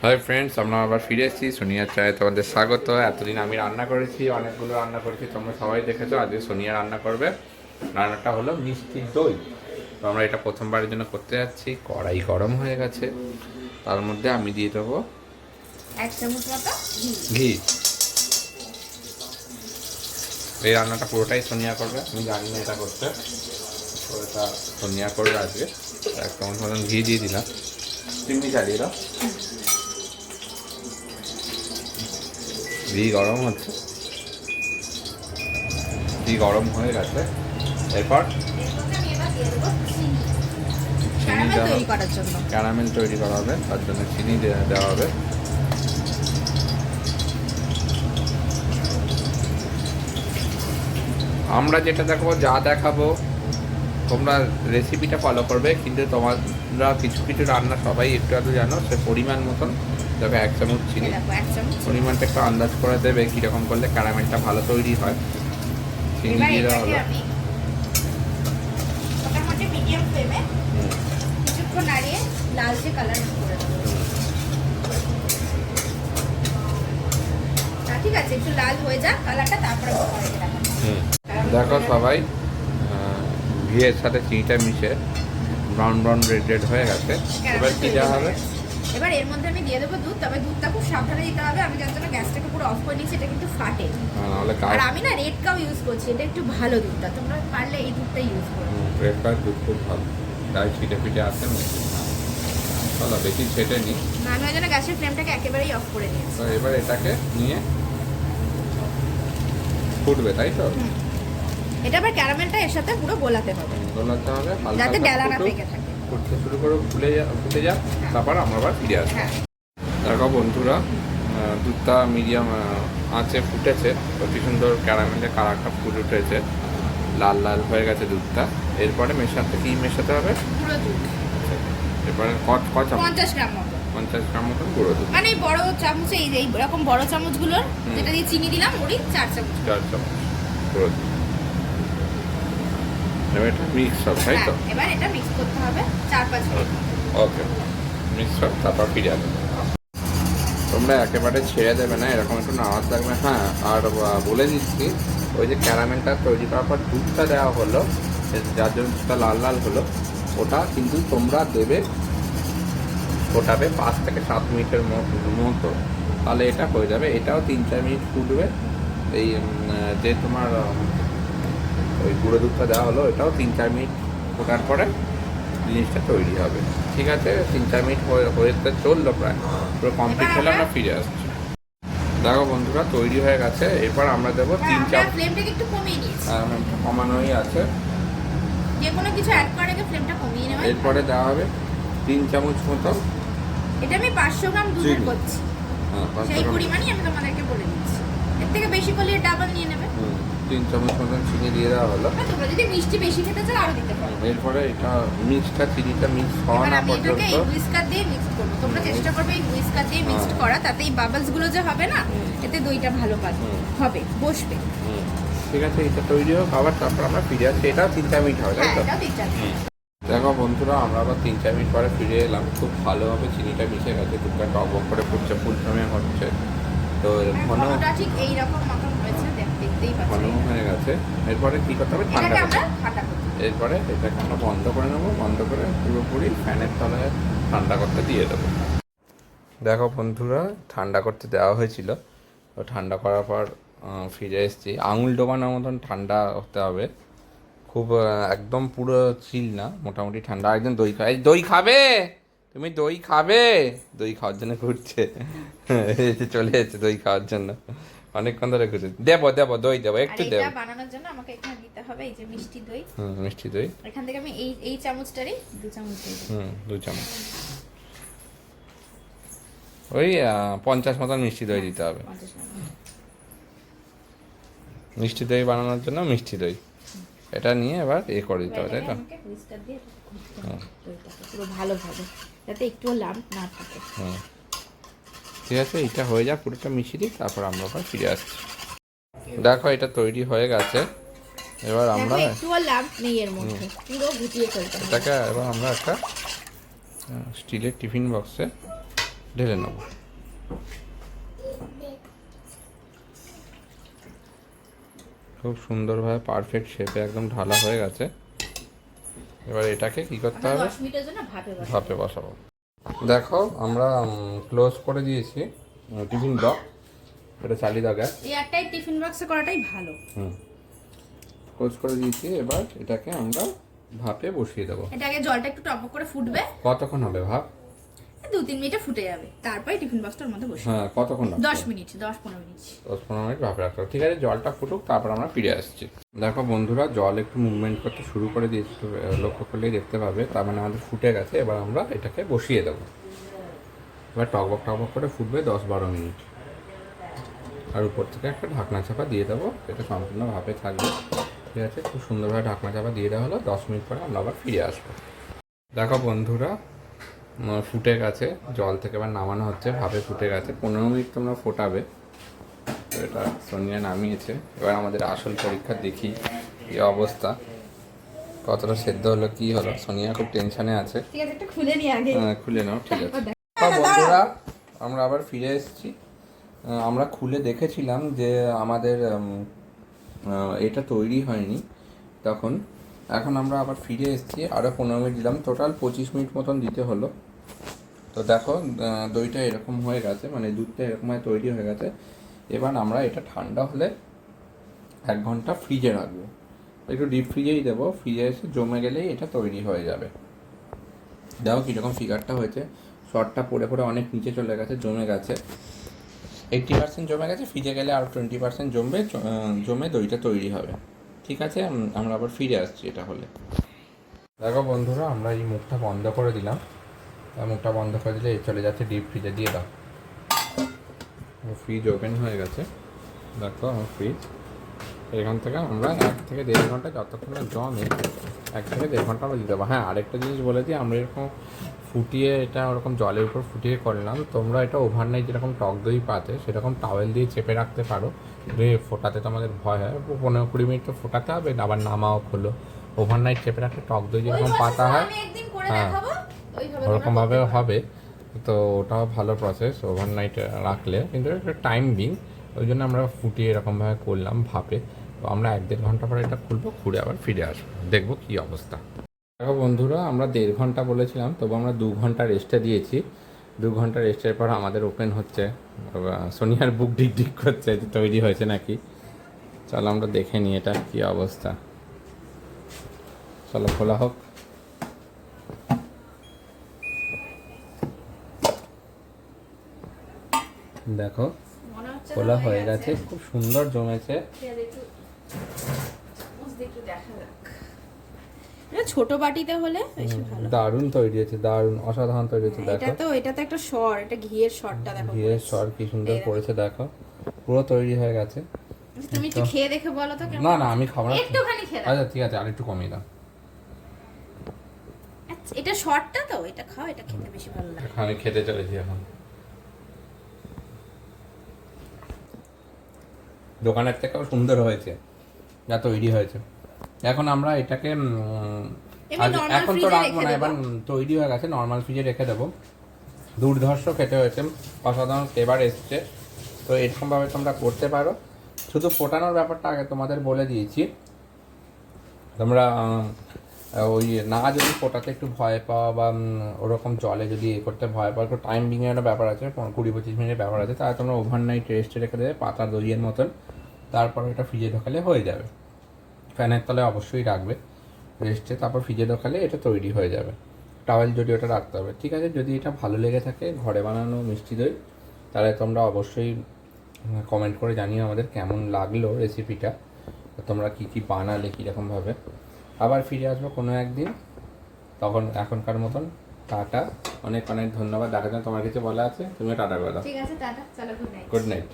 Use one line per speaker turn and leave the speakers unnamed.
Hi friends, আমরা আবার ফিরে এসেছি সোনিয়ার চায়ে তোমাদের স্বাগত। এতদিন আমি রান্না করেছি, অনেকগুলো রান্না করেছি, তোমরা সবাই দেখেছো। আজকে সোনিয়া রান্না করবে। রান্নাটা হলো মিষ্টি দই। তো আমরা এটা প্রথমবারের জন্য করতে যাচ্ছি। কড়াই গরম হয়ে গেছে, তার মধ্যে আমি দিয়ে দেবো
1 চামচ মতো
ঘি। এই রান্নাটা পুরোটাই সোনিয়া করবে, আমি জানি না এটা করতে, তো এটা সোনিয়া করবে আজকে। 1 চামচ মতন ঘি দিয়ে দিলাম, চিমনি চালিয়ে দাও। ঘি গরম হচ্ছে, ঘি গরম হয়ে গেছে। এরপর চিনি ক্যারামেল তৈরি করা হবে, তার জন্য চিনি দেওয়া হবে। আমরা যেটা দেখাবো, যা দেখাবো তোমরা রেসিপিটা ফলো করবে, কিন্তু তোমরা কিছু কিছু রান্না সবাই একটু আধটু জানো, সে পরিমাণ মতন তবে 1 চামচ চিনি। পরিমাণটা একটু আন্দাজ করে দেবে কীরকম করলে ক্যারামেলটা ভালো তৈরি হয়। চিনি দিয়ে দেওয়া হবে।
লালচে কালার করে দেবো। ঠিক আছে, একটু লাল হয়ে যাক কালারটা, তারপরে
দেখো সবাই, ঘিয়ের সাথে চিনিটা মিশে ব্রাউন ব্রাউন রেড হয়ে গেছে। এবার কি দেওয়া হবে?
এবার এর মধ্যে আমি দিয়ে দেবো দুধ, তবে দুধটা খুব সাবধানে দিতে হবে। আমি যার জন্য গ্যাসটাকে পুরো অফ করে নিয়েছি, এটা কিন্তু ফাটে। আর আমি না রেড কাউ ইউজ করছি, এটা একটু ভালো দুধটা, তোমরা পারলে এই দুধটা ইউজ করো।
রেড কাউ দুধ খুব ভালো, তাই ছিটে ফিটে আসে না। চলো বেশি ছেটে নিই।
আমি ওই জন্য গ্যাসের ফ্লেমটাকে একেবারেই অফ করে নিয়েছি।
এবার এটাকে নিয়ে ফুটবে, তাই তো?
এটা আবার ক্যারামেলটা এর সাথে পুরো গোলাতে হবে, যাতে ডালা না পেকে থাকে।
ফুটতে শুরু করে ফুটে যাক, তারপর আমরা আবার ফিরে আসবো। দেখো বন্ধুরা, দুধটা মিডিয়াম আঁচে ফুটেছে, অতি সুন্দর ক্যারামেলের কালারটা ফুটে উঠেছে, লাল লাল হয়ে গেছে দুধটা। এরপরে মেশাতে কি মেশাতে হবে?
গুঁড়ো দুধ।
এরপরে ক চামচ?
50 গ্রাম মতো।
50 গ্রাম মতন গুঁড়ো দুধ,
মানে বড় চামচে, এই যে এরকম বড় চামচগুলোর, যেটা দিয়ে চিনি দিলাম, ওরই 4 চামচ।
4 চামচ গুঁড়ো দুধ। এবার এটা মিক্স হবে, তাই তো?
এবার এটা মিক্স করতে হবে 4-5 মিনিট।
ওকে, মিক্স হবে, তারপর ফিরে আসবে। তোমরা একেবারে ছেড়ে দেবে না, এরকম একটু নাড়াতে থাকবে। হ্যাঁ, আর বলে দিচ্ছি, ওই যে ক্যারামেলটা তৈরি করার পর দুধটা দেওয়া হলো, যার জন্য দুধটা লাল লাল হলো, ওটা কিন্তু তোমরা দেবে, ফোটাবে 5 থেকে 7 মিনিটের মতো, তাহলে এটা হয়ে যাবে। এটাও 3-4 মিনিট ফুটবে। এই যে তোমার ওই গুঁড়ো দুধটা দেওয়া হলো, এটাও 3-4 মিনিট ফোটার পরে জিনিসটা তৈরি হবে। ঠিক আছে, 3-4 মিনিট হয়ে চললো, প্রায় পুরো কমপ্লিট হলে আমরা ফিরে আসছি। দেখো বন্ধুরা, তৈরি হয়ে গেছে। এরপর আমরা দেবো 3 চামচ।
ফ্লেমটাকে একটু কমিয়ে নিয়েছি।
হ্যাঁ, ফ্লেমটা কমানোই আছে।
যে কোনো কিছু অ্যাড করার আগে ফ্লেমটা কমিয়ে নেওয়া।
এরপরে দেওয়া হবে 3 চামচ মতো।
এটা আমি 500 গ্রাম দুধের করছি।
হ্যাঁ,
সেই পরিমাণই আমি তোমাদেরকে বলে দিচ্ছি। এর থেকে বেশি করলে ডাবল নিয়ে নেবে।
3 চামচ মতন চিনি দিয়ে দেওয়া হলো।
তোমরা যদি মিষ্টি বেশি খেতে চাও আরো দিতে পারো।
এরপরে এটা চিনিটা মিক্স হওয়া না পর্যন্ত
এই হুইস্কার দিয়ে মিক্স করব। তোমরা চেষ্টা করবে এই হুইস্কার দিয়ে মিক্সড করা, তাতে এই বাবলস গুলো যে হবে না, এতে দইটা ভালো হবে, বসবে।
ঠিক আছে, এটা তৈরি হোক, আবার তারপর আমরা ফিরে আসছি। এটাও 3-4 মিনিট হবে, তাই তো? দেখো বন্ধুরা, আমরা আবার 3-4 মিনিট পরে ফিরে এলাম। খুব ভালোভাবে চিনিটা মিশে গেছে, দুধটা টক করে ফুটছে, ফুল সময় হচ্ছে। তো
ঘনটা ঠিক এইরকম মতন হয়েছে, দেখতেই পাচ্ছ।
ঘন হয়ে গেছে। এরপরে কি করতে হবে? ঠান্ডা করতে হবে। এরপরে এটাকে আমরা বন্ধ করে নেবো, বন্ধ করে পুরোপুরি ফ্যানের তলায় ঠান্ডা করতে দিয়ে দেবো। দেখো বন্ধুরা, ঠান্ডা করতে দেওয়া হয়েছিল, তো ঠান্ডা করার পর ফিরে এসেছি। আঙুল ডোবানোর মতন ঠান্ডা হতে হবে, খুব একদম পুরো চিল না, মোটামুটি ঠান্ডা। একদম দই দই খাবে? তুমি দই খাবে? দই খাওয়ার জন্য ঘুরছে, চলে এসেছে দই খাওয়ার জন্য, অনেকক্ষণ ধরে ঘুরছে। দেবো দই দেবো, একটু দেবো।
এটা বানানোর জন্য আমাকে এখানে দিতে হবে এই যে মিষ্টি দই।
মিষ্টি দই
এখান থেকে আমি এই চামচটারই 2 চামচ দিই।
2 চামচ। ওই 50 মতন মিষ্টি দই দিতে হবে। মিষ্টি দই বানানোর জন্য মিষ্টি দই, এটা নিয়ে এবার করে দিতে হবে, তাই তো?
পুরো ভালোভাবে, যাতে একটুও লাম্প না থাকে।
ঠিক আছে, এটা হয়ে যাক, পুরোটা মিশিয়ে দিই, তারপর আমরা আবার ফিরে আসছি। দেখো, এটা তৈরি হয়ে গেছে। এবার আমরা
একটুও লাম্প নেই এর মধ্যে, পুরো গুটিয়ে ফেলতে হবে
এটাকে। এবার আমরা একটা স্টিলের টিফিন বক্সে ঢেলে নেব। খুব সুন্দরভাবে পারফেক্ট শেপে একদম ঢালা হয়ে গেছে। এবার এটাকে কি করতে হবে,
10 মিনিটের জন্য
ভাপে বসাবো। দেখো আমরা ক্লোজ করে দিয়েছি টিফিন বক্স, এটা চালিয়ে দাও গ্যাস।
এই একটাই টিফিন বক্সে করাটাই ভালো।
ক্লোজ করে দিয়েছি। এবার এটাকে আমরা ভাপে বসিয়ে দেবো।
এটা আগে জলটা একটু টকবক করে ফুটবে।
কতক্ষণ হবে ভাপ?
2-3 মিনিটে ফুটে যাবে, তারপরে টিফিন বক্সটার মধ্যে বসিয়ে।
হ্যাঁ, কতক্ষণ?
10 মিনিট, 10-15 মিনিট।
10-15 মিনিট ভাপে রাখতে হবে। ঠিক আছে, জলটা ফুটুক, তারপর আমরা ফিরে আসছি। দেখো বন্ধুরা, জল একটু মুভমেন্ট করতে শুরু করে দিয়েছি, একটু লক্ষ্য করলেই দেখতে পাবে। তার মানে আমাদের ফুটে গেছে। এবার আমরা এটাকে বসিয়ে দেবো। এবার টকবক টকবক করে ফুটবে 10-12 মিনিট। আর উপর থেকে একটা ঢাকনা চাপা দিয়ে দেবো, এটা সম্পূর্ণ ভাপে থাকবে। ঠিক আছে, খুব সুন্দরভাবে ঢাকনা চাপা দিয়ে দেওয়া হলো। 10 মিনিট পরে আমরা আবার ফিরে আসবো। দেখো বন্ধুরা, ফুটে গেছে, জল থেকে এবার নামানো হচ্ছে। ভাপে ফুটে গেছে। 15 মিনিট তোমরা ফোটাবে। তো এটা সোনিয়া নামিয়েছে। এবার আমাদের আসল পরীক্ষা দেখি কি অবস্থা, কতটা সেদ্ধ হলো, কি হলো। সোনিয়া খুব টেনশনে আছে।
ঠিক আছে, একটু খুলে নি আগে।
হ্যাঁ, খুলে নাও। ঠিক আছে বন্ধুরা, আমরা আবার ফিরে এসেছি। আমরা খুলে দেখেছিলাম যে আমাদের এটা তৈরি হয়নি তখন। এখন আমরা আবার ফিরে এসেছি, আরও 15 মিনিট দিলাম, টোটাল 25 মিনিট মতন দিতে হলো। তো দেখো দইটা এরকম হয়ে গেছে, মানে দুধটা এরকম তৈরি হয়ে গেছে। এবার আমরা এটা ঠান্ডা হলে 1 ঘন্টা ফ্রিজে রাখবো। একটু ডিপ ফ্রিজেই দেবো, ফ্রিজে এসে জমে গেলেই এটা তৈরি হয়ে যাবে। দেখো কীরকম ফিগারটা হয়েছে, শর্টটা পড়ে পড়ে অনেক নিচে চলে গেছে, জমে গেছে। 80% জমে গেছে, ফ্রিজে গেলে আরও 20% জমবে, জমে দইটা তৈরি হবে। ঠিক আছে, আমরা আবার ফিরে আসছি এটা হলে। দেখো বন্ধুরা, আমরা এই মুখটা বন্ধ করে দিলাম। মুখটা বন্ধ করে দিলে চলে যাচ্ছে ডিপ ফ্রিজে। দিয়ে দাও। ফ্রিজ ওপেন হয়ে গেছে। দেখো আমার ফ্রিজ। এখান থেকে আমরা 1 থেকে 1.5 ঘন্টা, যতক্ষণ না জমে 1 থেকে 1.5 ঘন্টা আমরা দিয়ে দেবো। হ্যাঁ, আরেকটা জিনিস বলে দিই, আমরা এরকম ফুটিয়ে এটা ওরকম জলের উপর ফুটিয়ে করলাম। তোমরা এটা ওভারনাইট যেরকম টক দই পাতে সেরকম টাওয়েল দিয়ে চেপে রাখতে পারো। ফোটাতে তো আমাদের ভয় হয়, 15-20 মিনিট তো ফোটাতে হবে, আবার নামাও খোলো। ওভারনাইট চেপে রাখলে টক দই যেরকম পাতা হয়, হ্যাঁ ওরকমভাবে হবে। তো ওটাও ভালো প্রসেস ওভারনাইট রাখলে, কিন্তু একটা টাইম বিং, ওই জন্য আমরা ফুটিয়ে এরকমভাবে করলাম ভাপে। তো আমরা 1-1.5 ঘন্টা পরে এটা খুলবো, খুলে আবার ফিরে আসবো, দেখবো কী অবস্থা। দেখো বন্ধুরা, আমরা 1.5 ঘন্টা বলেছিলাম, তবু আমরা 2 ঘন্টা রেস্টে দিয়েছি। 2 ঘন্টা রেস্টের পর আমাদের ওপেন হচ্ছে। সোনিয়ার বুক ডিক ডিক করছে যে তৈরি হয়েছে নাকি। চলো আমরা দেখে নিই এটা কী অবস্থা। চলো খোলা হোক। দেখো খোলা হয়ে গেছে, খুব সুন্দর জমেছে।
ছোট বাটিতে হলে বেশি ভালো।
দারুণ তৈরি হয়েছে, দারুণ অসাধারণ তৈরি হয়েছে। দেখো
এটা তো একটা সর, এটা ঘিয়ের সরটা দেখো,
ঘিয়ের সর কি সুন্দর পড়েছে। দেখো পুরো তৈরি হয়ে গেছে।
তুমি একটু খেয়ে দেখে বলো তো কেমন।
না না, আমি খাবো না,
একটুখানি খেয়ে দাও।
আচ্ছা ঠিক আছে, আরেকটু কমিয়ে দাও।
আচ্ছা, এটা শর্টটা তো, এটা খাও, এটা খেতে বেশি ভালো লাগে।
আমি খেতে চলেছি এখন। দোকানের থেকেও সুন্দর হয়েছে যা তৈরি হয়েছে। এখন আমরা এটাকে এখন তো রাখবো না, এবার তৈরি হয়ে গেছে, নর্মাল ফ্রিজে রেখে দেবো। দুর্ধর্ষ খেতে হয়েছে, অসাধারণ ফ্লেভার এসছে। তো এরকমভাবে তোমরা করতে পারো। শুধু ফোটানোর ব্যাপারটা আগে তোমাদের বলে দিয়েছি। তোমরা ওই না যদি ফোটাতে একটু ভয় পাও বা ওরকম জলে যদি করতে ভয় পাও, একটু টাইম বিংয়ের ব্যাপার আছে, 20-25 মিনিটের ব্যাপার আছে, তাহলে তোমরা ওভারনাইট রেস্টে রেখে দেবে পাতা দইয়ের মতন। তারপর এটা ফ্রিজে ঢোকালে হয়ে যাবে। ফ্যানের তলে অবশ্যই রাখবে রেস্টে, তারপর ফ্রিজে ঢোকালে এটা তৈরি হয়ে যাবে। টাওয়েল যদি ওটা রাখতে হবে। ঠিক আছে, যদি এটা ভালো লেগে থাকে ঘরে বানানো মিষ্টি দই, তাহলে তোমরা অবশ্যই কমেন্ট করে জানিও আমাদের কেমন লাগলো রেসিপিটা, তোমরা কী কী বানালে কীরকমভাবে। আবার ফিরে আসবো কোনো একদিন, তখন এখনকার মতন টাটা, অনেক অনেক ধন্যবাদ। দেখার জন্য তোমার কিছু বলা আছে, তুমি টাটা বলো।
ঠিক আছে, টাটা, চলো, গুড নাইট।
Good night.